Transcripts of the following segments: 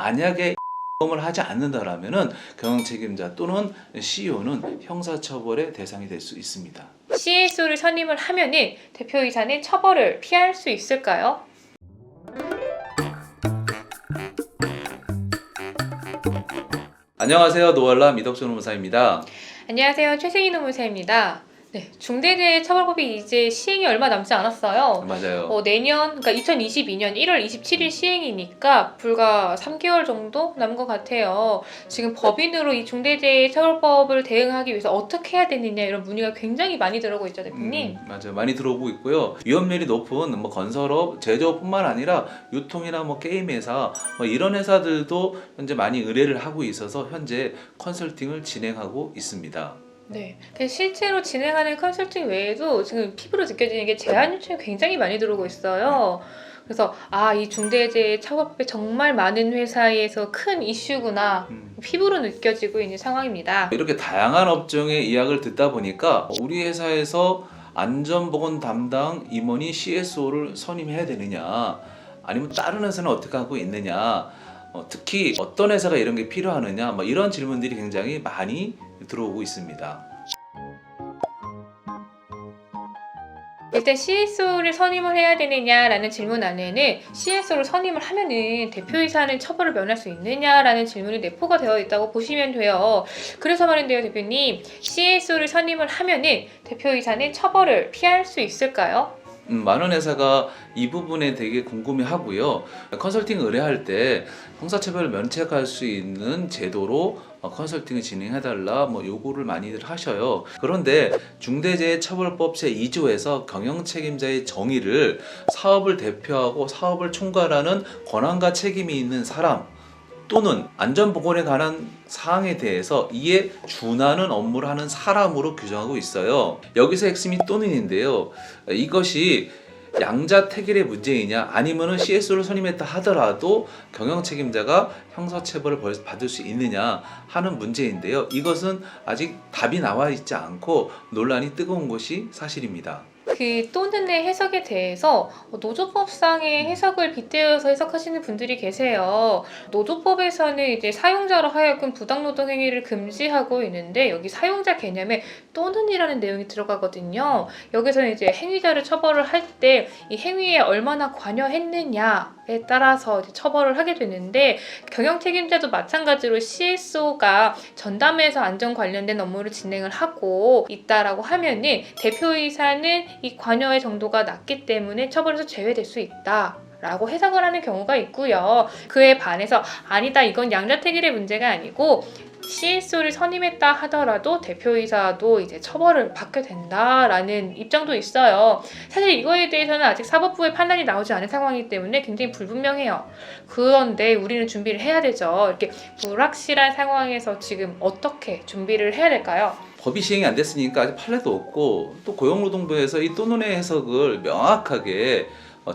만약에 경험을 하지 않는다라면은 경영 책임자 또는 CEO는 형사처벌의 대상이 될 수 있습니다. CSO를 선임을 하면은 대표이사는 처벌을 피할 수 있을까요? 안녕하세요. 노알람 이덕준 노무사입니다. 안녕하세요. 최승희 노무사입니다. 네, 중대재해처벌법이 이제 시행이 얼마 남지 않았어요. 맞아요. 내년, 그러니까 2022년 1월 27일 시행이니까 불과 3개월 정도 남은 것 같아요. 지금 법인으로 이 중대재해처벌법을 대응하기 위해서 어떻게 해야 되느냐 이런 문의가 굉장히 많이 들어오고 있죠, 대표님. 맞아요. 많이 들어오고 있고요. 위험률이 높은 건설업, 제조업뿐만 아니라 유통이나 게임 회사 이런 회사들도 현재 많이 의뢰를 하고 있어서 현재 컨설팅을 진행하고 있습니다. 네. 실제로 진행하는 컨설팅 외에도 지금 피부로 느껴지는 게 제안 요청이 굉장히 많이 들어오고 있어요. 그래서 이 중대재해처벌법이 정말 많은 회사에서 큰 이슈구나 피부로 느껴지고 있는 상황입니다. 이렇게 다양한 업종의 이야기를 듣다 보니까 우리 회사에서 안전보건 담당 임원이 CSO를 선임해야 되느냐, 아니면 다른 회사는 어떻게 하고 있느냐, 특히 어떤 회사가 이런 게 필요하느냐, 이런 질문들이 굉장히 많이 들어오고 있습니다. 일단 CSO를 선임을 해야 되느냐라는 질문 안에는 CSO를 선임을 하면은 대표이사는 처벌을 면할 수 있느냐라는 질문이 내포가 되어 있다고 보시면 돼요. 그래서 말인데요, 대표님, CSO를 선임을 하면은 대표이사는 처벌을 피할 수 있을까요? 많은 회사가 이 부분에 되게 궁금해하고요. 컨설팅 의뢰할 때 형사처벌을 면책할 수 있는 제도로 컨설팅을 진행해달라 요구를 많이들 하셔요. 그런데 중대재해처벌법 제2조에서 경영책임자의 정의를 사업을 대표하고 사업을 총괄하는 권한과 책임이 있는 사람 또는 안전보건에 관한 사항에 대해서 이에 준하는 업무를 하는 사람으로 규정하고 있어요. 여기서 핵심이 또는인데요. 이것이 양자택일의 문제이냐 아니면은 CSO를 선임했다 하더라도 경영책임자가 형사처벌을 받을 수 있느냐 하는 문제인데요. 이것은 아직 답이 나와 있지 않고 논란이 뜨거운 것이 사실입니다. 그 또는의 해석에 대해서 노조법상의 해석을 빗대어서 해석하시는 분들이 계세요. 노조법에서는 이제 사용자로 하여금 부당노동 행위를 금지하고 있는데 여기 사용자 개념에 또는이라는 내용이 들어가거든요. 여기서는 이제 행위자를 처벌을 할 때 이 행위에 얼마나 관여했느냐에 따라서 이제 처벌을 하게 되는데 경영 책임자도 마찬가지로 CSO가 전담해서 안전 관련된 업무를 진행을 하고 있다라고 하면은 대표이사는 이 관여의 정도가 낮기 때문에 처벌에서 제외될 수 있다 라고 해석을 하는 경우가 있고요. 그에 반해서 아니다, 이건 양자택일의 문제가 아니고 CSO를 선임했다 하더라도 대표이사도 이제 처벌을 받게 된다라는 입장도 있어요. 사실 이거에 대해서는 아직 사법부의 판단이 나오지 않은 상황이기 때문에 굉장히 불분명해요. 그런데 우리는 준비를 해야 되죠. 이렇게 불확실한 상황에서 지금 어떻게 준비를 해야 될까요? 법이 시행이 안 됐으니까 아직 판례도 없고 또 고용노동부에서 이 또는의 해석을 명확하게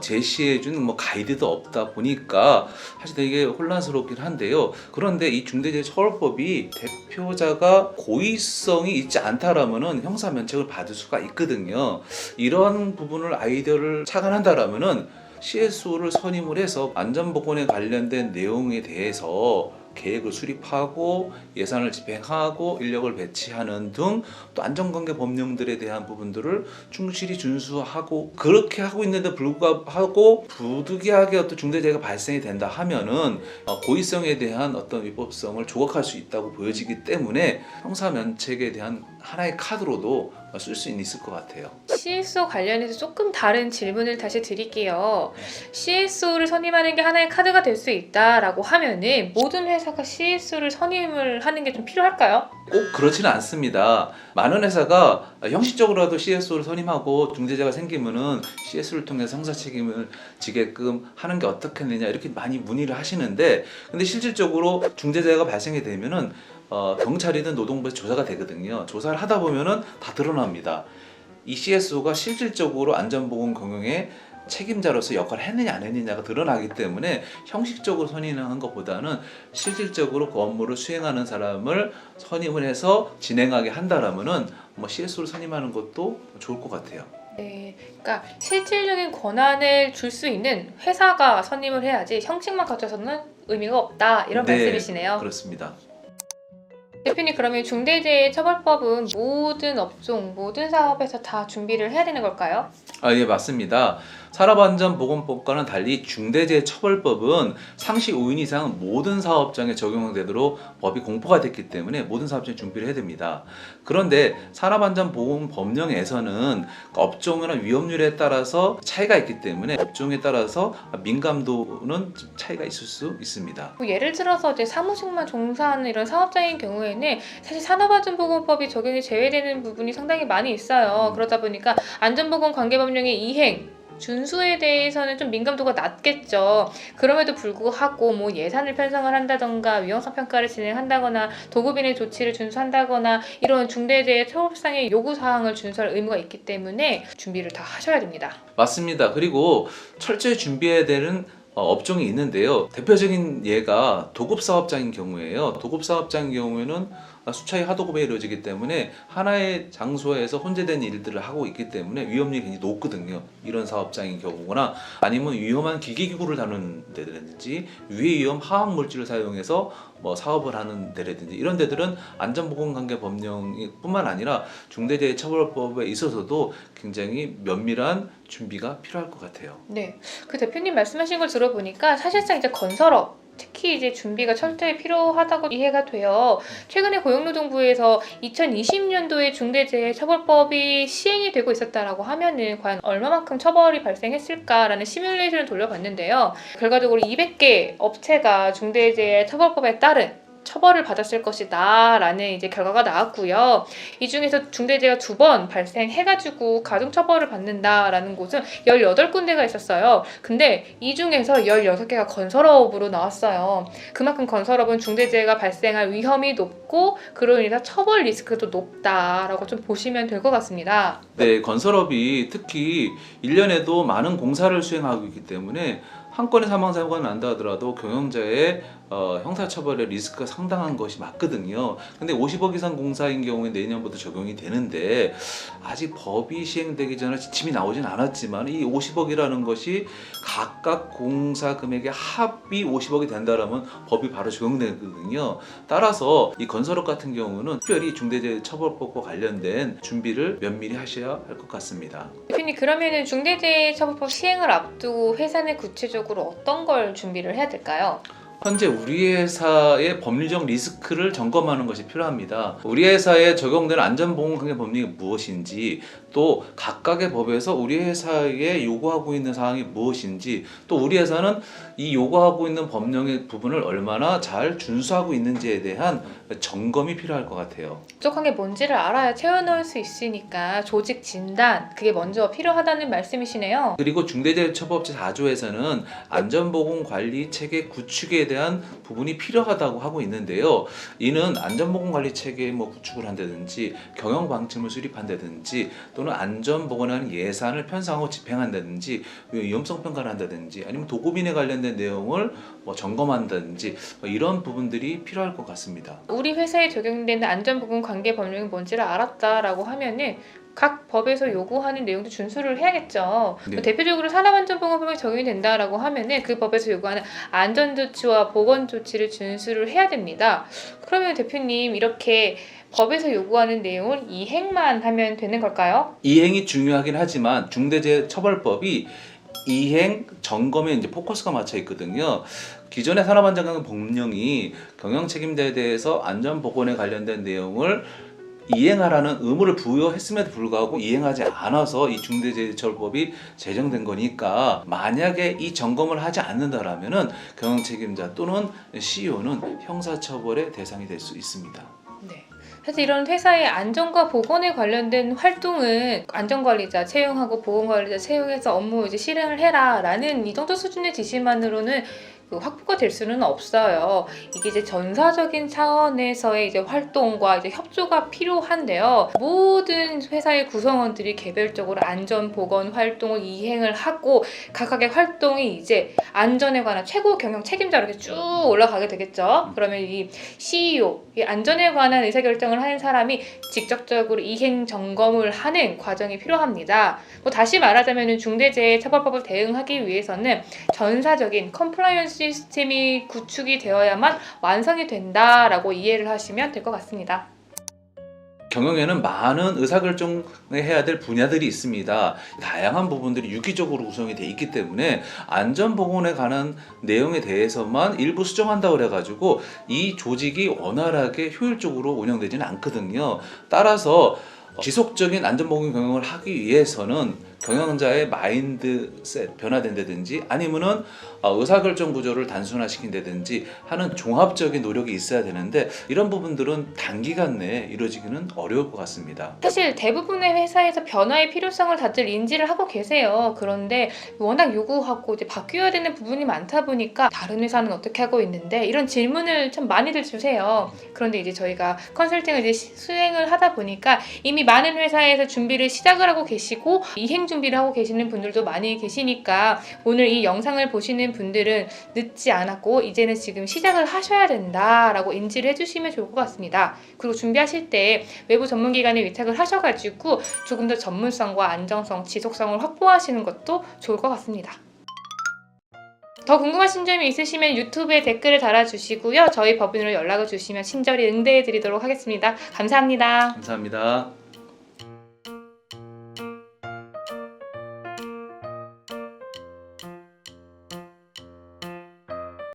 제시해준 가이드도 없다 보니까 사실 되게 혼란스럽긴 한데요. 그런데 이 중대재해처벌법이 대표자가 고의성이 있지 않다라면은 형사 면책을 받을 수가 있거든요. 이런 부분을 아이디어를 착안한다라면은 CSO를 선임을 해서 안전보건에 관련된 내용에 대해서 계획을 수립하고 예산을 집행하고 인력을 배치하는 등 또 안전관계 법령들에 대한 부분들을 충실히 준수하고 그렇게 하고 있는데 불구하고 부득이하게 어떤 중대재해가 발생이 된다 하면은 고의성에 대한 어떤 위법성을 조각할 수 있다고 보여지기 때문에 형사면책에 대한 하나의 카드로도 쓸 수 있을 것 같아요. CSO 관련해서 조금 다른 질문을 다시 드릴게요. CSO를 선임하는 게 하나의 카드가 될 수 있다라고 하면은 모든 회사가 CSO를 선임을 하는 게 좀 필요할까요? 꼭 그렇지는 않습니다. 많은 회사가 형식적으로라도 CSO를 선임하고 중대재해가 생기면은 CSO를 통해서 형사 책임을 지게끔 하는 게 어떻겠느냐 이렇게 많이 문의를 하시는데 근데 실질적으로 중대재해가 발생이 되면은 경찰이든 노동부에서 조사가 되거든요. 조사를 하다 보면은 다 드러납니다. 이 CSO가 실질적으로 안전보건 경영에 책임자로서 역할을 했느냐 안 했느냐가 드러나기 때문에 형식적으로 선임하는 것보다는 실질적으로 그 업무를 수행하는 사람을 선임을 해서 진행하게 한다라면은 CSO를 선임하는 것도 좋을 것 같아요. 네, 그러니까 실질적인 권한을 줄 수 있는 회사가 선임을 해야지 형식만 갖춰서는 의미가 없다 이런 네, 말씀이시네요. 그렇습니다. 대표님 그러면 중대재해처벌법은 모든 업종, 모든 사업에서 다 준비를 해야 되는 걸까요? 예, 맞습니다. 산업안전보건법과는 달리 중대재해처벌법은 상시 5인 이상 모든 사업장에 적용되도록 법이 공포가 됐기 때문에 모든 사업장에 준비를 해야 됩니다. 그런데 산업안전보건법령에서는 업종이나 위험률에 따라서 차이가 있기 때문에 업종에 따라서 민감도는 좀 차이가 있을 수 있습니다. 뭐 예를 들어서 이제 사무직만 종사하는 이런 사업장인 경우에는 사실 산업안전보건법이 적용이 제외되는 부분이 상당히 많이 있어요. 그러다 보니까 안전보건관계법령의 이행 준수에 대해서는 좀 민감도가 낮겠죠. 그럼에도 불구하고 뭐 예산을 편성을 한다던가 위험성 평가를 진행한다거나 도급인의 조치를 준수한다거나 이런 중대재해처벌상의 요구사항을 준수할 의무가 있기 때문에 준비를 다 하셔야 됩니다. 맞습니다. 그리고 철저히 준비해야 되는 업종이 있는데요. 대표적인 예가 도급사업장인 경우에요. 도급사업장인 경우에는 수차의 하도급에 이루어지기 때문에 하나의 장소에서 혼재된 일들을 하고 있기 때문에 위험률이 굉장히 높거든요. 이런 사업장인 경우거나 아니면 위험한 기계기구를 다루는 데라든지 유해위험 화학물질을 사용해서 사업을 하는 데라든지 이런 데들은 안전보건관계법령이 뿐만 아니라 중대재해처벌법에 있어서도 굉장히 면밀한 준비가 필요할 것 같아요. 네, 그 대표님 말씀하신 걸 들어보니까 사실상 이제 건설업 특히 이제 준비가 철저히 필요하다고 이해가 돼요. 최근에 고용노동부에서 2020년도에 중대재해처벌법이 시행이 되고 있었다라고 하면은 과연 얼마만큼 처벌이 발생했을까라는 시뮬레이션을 돌려봤는데요. 결과적으로 200개 업체가 중대재해처벌법에 따른 처벌을 받았을 것이다 라는 이제 결과가 나왔고요. 이 중에서 중대재해가 2번 발생해가지고 가중처벌을 받는다라는 곳은 18군데가 있었어요. 근데 이 중에서 16개가 건설업으로 나왔어요. 그만큼 건설업은 중대재해가 발생할 위험이 높고 그로 인해서 처벌 리스크도 높다라고 좀 보시면 될 것 같습니다. 네, 건설업이 특히 1년에도 많은 공사를 수행하고 있기 때문에 한 건의 사망사고가 난다 하더라도 경영자의 형사처벌의 리스크가 상당한 것이 맞거든요. 근데 50억 이상 공사인 경우에 내년부터 적용이 되는데 아직 법이 시행되기 전에 지침이 나오진 않았지만 이 50억이라는 것이 각각 공사 금액의 합이 50억이 된다라면 법이 바로 적용되거든요. 따라서 이 건설업 같은 경우는 특별히 중대재해처벌법과 관련된 준비를 면밀히 하셔야 할 것 같습니다. 대표님 그러면은 중대재해처벌법 시행을 앞두고 회사는 구체적으로 어떤 걸 준비를 해야 될까요? 현재 우리 회사의 법률적 리스크를 점검하는 것이 필요합니다. 우리 회사에 적용되는 안전보건관계 법령이 무엇인지, 또 각각의 법에서 우리 회사에 요구하고 있는 사항이 무엇인지, 또 우리 회사는 이 요구하고 있는 법령의 부분을 얼마나 잘 준수하고 있는지에 대한 점검이 필요할 것 같아요. 부족한 게 뭔지를 알아야 채워넣을 수 있으니까 조직 진단 그게 먼저 필요하다는 말씀이시네요. 그리고 중대재해처벌법 제4조에서는 안전보건관리 체계 구축에 대한 부분이 필요하다고 하고 있는데요. 이는 안전보건관리 체계 구축을 한다든지 경영방침을 수립한다든지 또는 안전보건에 관한 예산을 편성하고 집행한다든지 위험성 평가를 한다든지 아니면 도급인에 관련된 내용을 점검한다든지 이런 부분들이 필요할 것 같습니다. 우리 회사에 적용되는 안전보건관계 법령이 뭔지를 알았다라고 하면은 각 법에서 요구하는 내용도 준수를 해야겠죠. 네. 대표적으로 산업안전보건법이 적용이 된다라고 하면은 그 법에서 요구하는 안전조치와 보건조치를 준수를 해야 됩니다. 그러면 대표님 이렇게 법에서 요구하는 내용을 이행만 하면 되는 걸까요? 이행이 중요하긴 하지만 중대재해처벌법이 이행 점검에 이제 포커스가 맞춰 있거든요. 기존의 산업안전관계 법령이 경영책임자에 대해서 안전보건에 관련된 내용을 이행하라는 의무를 부여했음에도 불구하고 이행하지 않아서 이 중대재해처벌법이 제정된 거니까 만약에 이 점검을 하지 않는다라면은 경영책임자 또는 CEO는 형사처벌의 대상이 될 수 있습니다. 네. 사실 이런 회사의 안전과 보건에 관련된 활동은 안전관리자 채용하고 보건관리자 채용해서 업무 이제 실행을 해라라는 이 정도 수준의 지시만으로는 확보가 될 수는 없어요. 이게 이제 전사적인 차원에서의 이제 활동과 이제 협조가 필요한데요. 모든 회사의 구성원들이 개별적으로 안전 보건 활동을 이행을 하고 각각의 활동이 이제 안전에 관한 최고 경영 책임자로 이렇게 쭉 올라가게 되겠죠. 그러면 이 CEO, 이 안전에 관한 의사결정을 하는 사람이 직접적으로 이행 점검을 하는 과정이 필요합니다. 다시 말하자면 중대재해처벌법을 대응하기 위해서는 전사적인 컴플라이언스 시스템이 구축이 되어야만 완성이 된다라고 이해를 하시면 될 것 같습니다. 경영에는 많은 의사결정을 해야 될 분야들이 있습니다. 다양한 부분들이 유기적으로 구성이 돼 있기 때문에 안전보건에 관한 내용에 대해서만 일부 수정한다고 해가지고 이 조직이 원활하게 효율적으로 운영되지는 않거든요. 따라서 지속적인 안전보건 경영을 하기 위해서는 경영자의 마인드셋 변화된다든지 아니면은 의사결정 구조를 단순화시킨다든지 하는 종합적인 노력이 있어야 되는데 이런 부분들은 단기간 내에 이루어지기는 어려울 것 같습니다. 사실 대부분의 회사에서 변화의 필요성을 다들 인지를 하고 계세요. 그런데 워낙 요구하고 이제 바뀌어야 되는 부분이 많다 보니까 다른 회사는 어떻게 하고 있는데 이런 질문을 참 많이들 주세요. 그런데 이제 저희가 컨설팅을 이제 수행을 하다 보니까 이미 많은 회사에서 준비를 시작을 하고 계시고 이행 준비를 하고 계시는 분들도 많이 계시니까 오늘 이 영상을 보시는 분들은 늦지 않았고 이제는 지금 시작을 하셔야 된다라고 인지를 해주시면 좋을 것 같습니다. 그리고 준비하실 때 외부 전문기관에 위탁을 하셔가지고 조금 더 전문성과 안정성, 지속성을 확보하시는 것도 좋을 것 같습니다. 더 궁금하신 점이 있으시면 유튜브에 댓글을 달아주시고요. 저희 법인으로 연락을 주시면 친절히 응대해 드리도록 하겠습니다. 감사합니다. 감사합니다.